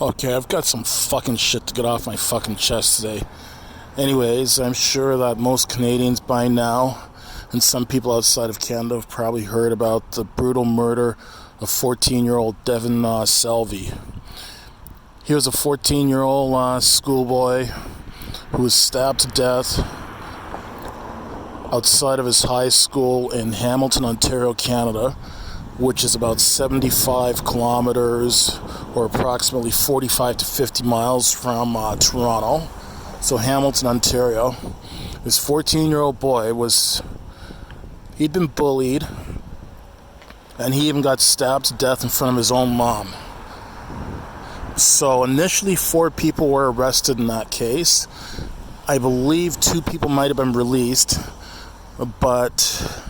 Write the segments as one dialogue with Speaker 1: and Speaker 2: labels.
Speaker 1: Okay, I've got some fucking shit to get off my fucking chest today. Anyways, I'm sure that most Canadians by now, and some people outside of Canada, have probably heard about the brutal murder of 14-year-old Devan Selvey. He was a 14-year-old schoolboy who was stabbed to death outside of his high school in Hamilton, Ontario, Canada, which is about 75 kilometers or approximately 45 to 50 miles from Toronto. So Hamilton, Ontario. This 14-year-old boy he'd been bullied, and he even got stabbed to death in front of his own mom. So initially 4 people were arrested in that case. I believe 2 people might have been released, but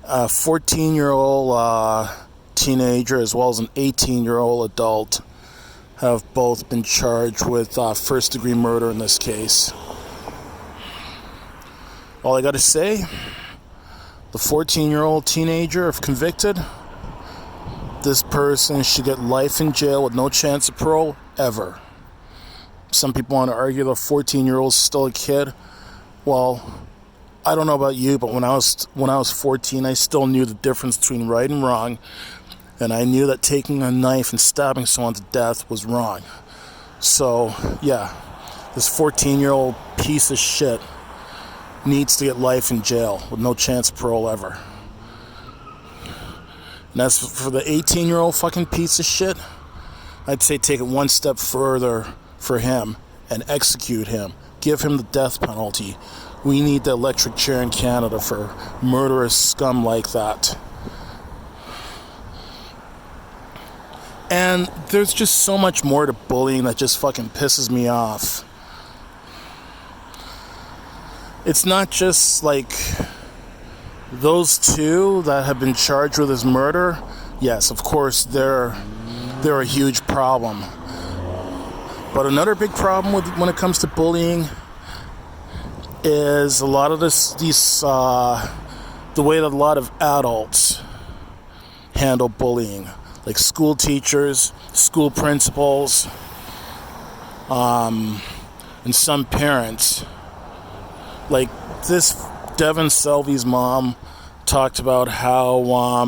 Speaker 1: a 14-year-old teenager as well as an 18-year-old adult have both been charged with first-degree murder in this case. All I gotta say, the 14-year-old teenager, if convicted, this person should get life in jail with no chance of parole ever. Some people want to argue the 14-year-old's still a kid. Well, I don't know about you, but when I was 14, I still knew the difference between right and wrong, and I knew that taking a knife and stabbing someone to death was wrong. So, yeah, this 14-year-old piece of shit needs to get life in jail with no chance of parole ever. And as for the 18-year-old fucking piece of shit, I'd say take it one step further for him and execute him. Give him the death penalty. We need the electric chair in Canada for murderous scum like that. And there's just so much more to bullying that just fucking pisses me off. It's not just like those 2 that have been charged with his murder. Yes, of course, they're a huge problem. But another big problem when it comes to bullying is a lot of the way that a lot of adults handle bullying, like school teachers, school principals, and some parents. Like this Devan Selvey's mom talked about how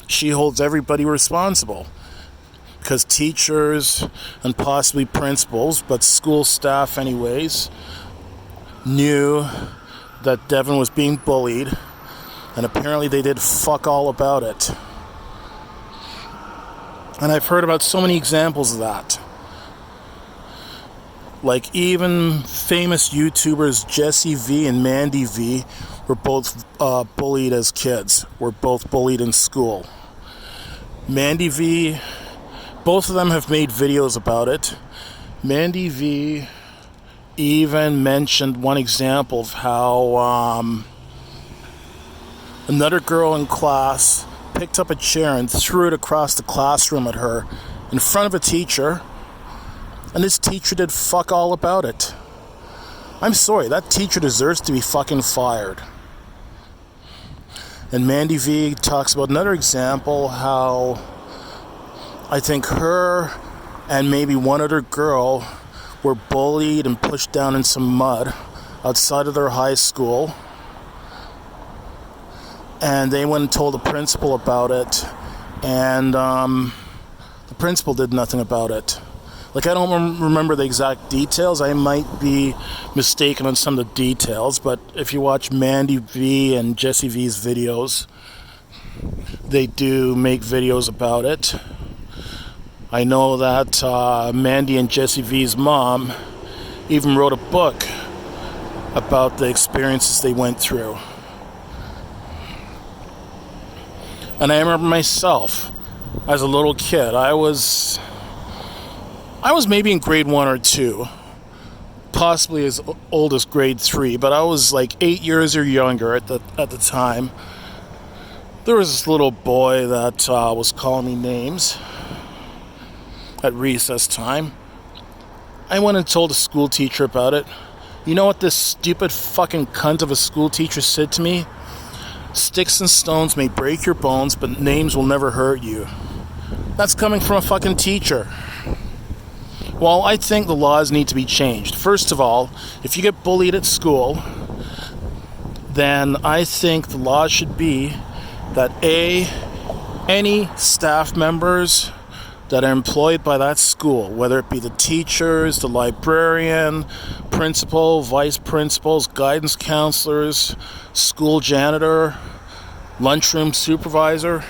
Speaker 1: she holds everybody responsible because teachers and possibly principals, but school staff anyways, knew that Devan was being bullied, and apparently they did fuck all about it. And I've heard about so many examples of that. Like even famous YouTubers Jessii V and Mandi V were both bullied as kids, were both bullied in school. Mandi V, both of them have made videos about it. Mandi V even mentioned one example of how another girl in class picked up a chair and threw it across the classroom at her in front of a teacher, and this teacher did fuck all about it. I'm sorry, that teacher deserves to be fucking fired. And Mandi V talks about another example, how I think her and maybe one other girl were bullied and pushed down in some mud outside of their high school, and they went and told the principal about it, and the principal did nothing about it. Like, I don't remember the exact details. I might be mistaken on some of the details, but if you watch Mandi V and Jessii V's videos, they do make videos about it. I know that Mandi and Jessii V's mom even wrote a book about the experiences they went through. And I remember myself, as a little kid, I was maybe in grade 1 or 2, possibly as old as grade 3, but I was like 8 years or younger at the time. There was this little boy that was calling me names at recess time. I went and told a school teacher about it. You know what this stupid fucking cunt of a school teacher said to me? Sticks and stones may break your bones, but names will never hurt you. That's coming from a fucking teacher. Well, I think the laws need to be changed. First of all, if you get bullied at school, then I think the law should be that any staff members that are employed by that school, whether it be the teachers, the librarian, principal, vice principals, guidance counselors, school janitor, lunchroom supervisor,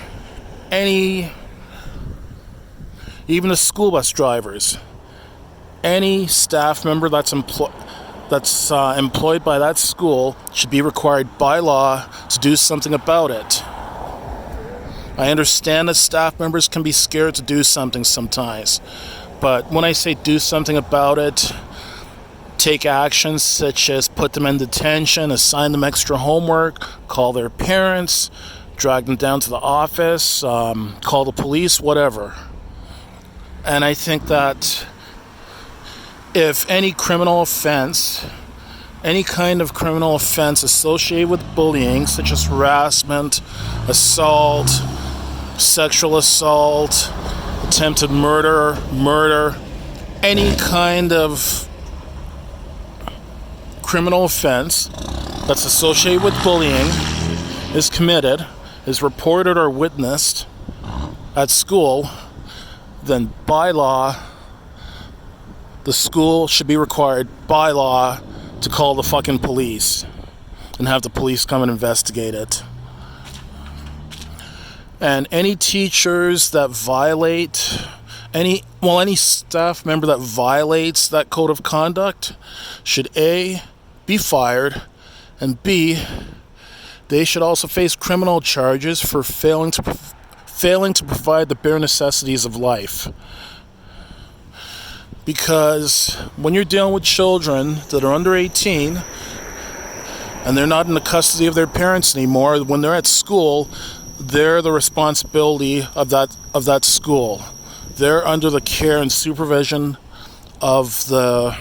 Speaker 1: even the school bus drivers, any staff member that's employed by that school should be required by law to do something about it. I understand that staff members can be scared to do something sometimes, but when I say do something about it, take actions such as put them in detention, assign them extra homework, call their parents, drag them down to the office, call the police, whatever. And I think that if any kind of criminal offense associated with bullying, such as harassment, assault, sexual assault, attempted murder, any kind of criminal offense that's associated with bullying is committed, is reported or witnessed at school, then by law, the school should be required by law to call the fucking police and have the police come and investigate it. And any teachers that violate, any staff member that violates that code of conduct should A, be fired, and B, they should also face criminal charges for failing to provide the bare necessities of life. Because when you're dealing with children that are under 18 and they're not in the custody of their parents anymore, when they're at school, they're the responsibility of that school. They're under the care and supervision of the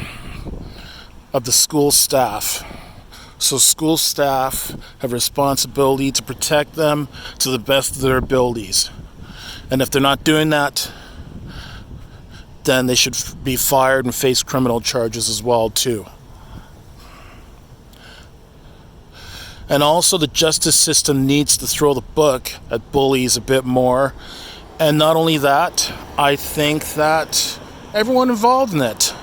Speaker 1: school staff. So school staff have responsibility to protect them to the best of their abilities. And if they're not doing that, then they should be fired and face criminal charges as well too. And also the justice system needs to throw the book at bullies a bit more. And not only that, I think that everyone involved in it,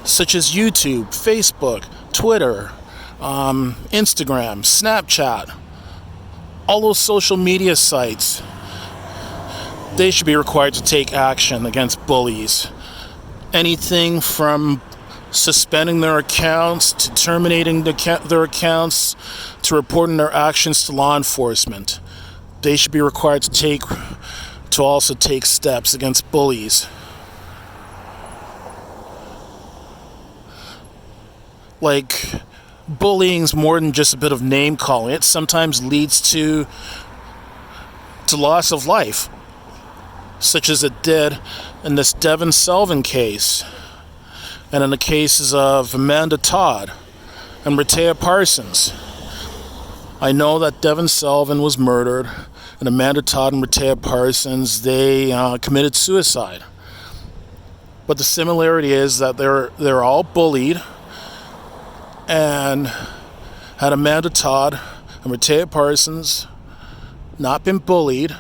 Speaker 1: such as YouTube, Facebook, Twitter, Instagram, Snapchat, all those social media sites, they should be required to take action against bullies. Anything from suspending their accounts, to terminating their accounts, to reporting their actions to law enforcement. They should be required to also take steps against bullies. Like, bullying's more than just a bit of name calling. It sometimes leads to loss of life, such as it did in this Devan Selvey case, and in the cases of Amanda Todd and Rehtaeh Parsons. I know that Devan Selvey was murdered, and Amanda Todd and Rehtaeh Parsons, they committed suicide. But the similarity is that they're all bullied, and had Amanda Todd and Rehtaeh Parsons not been bullied,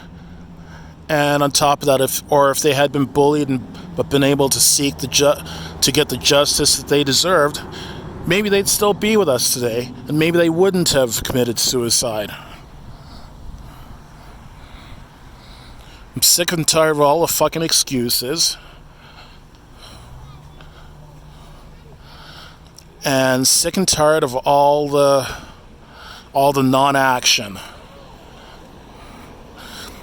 Speaker 1: and on top of that, if they had been bullied but been able to seek to get the justice that they deserved, maybe they'd still be with us today, and maybe they wouldn't have committed suicide. I'm sick and tired of all the fucking excuses, and sick and tired of all the non-action.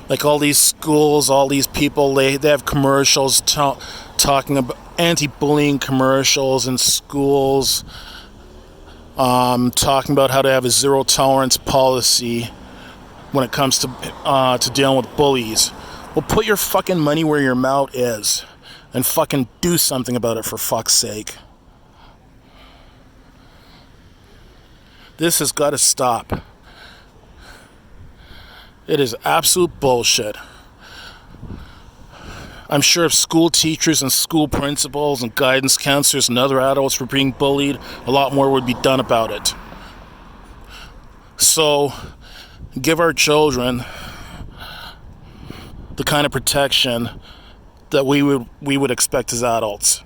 Speaker 1: Like all these schools, all these people, they have commercials talking about anti-bullying commercials in schools, talking about how to have a zero-tolerance policy when it comes to dealing with bullies. Well, put your fucking money where your mouth is and fucking do something about it, for fuck's sake. This has got to stop. It is absolute bullshit. I'm sure if school teachers and school principals and guidance counselors and other adults were being bullied, a lot more would be done about it. So, give our children the kind of protection that we would expect as adults.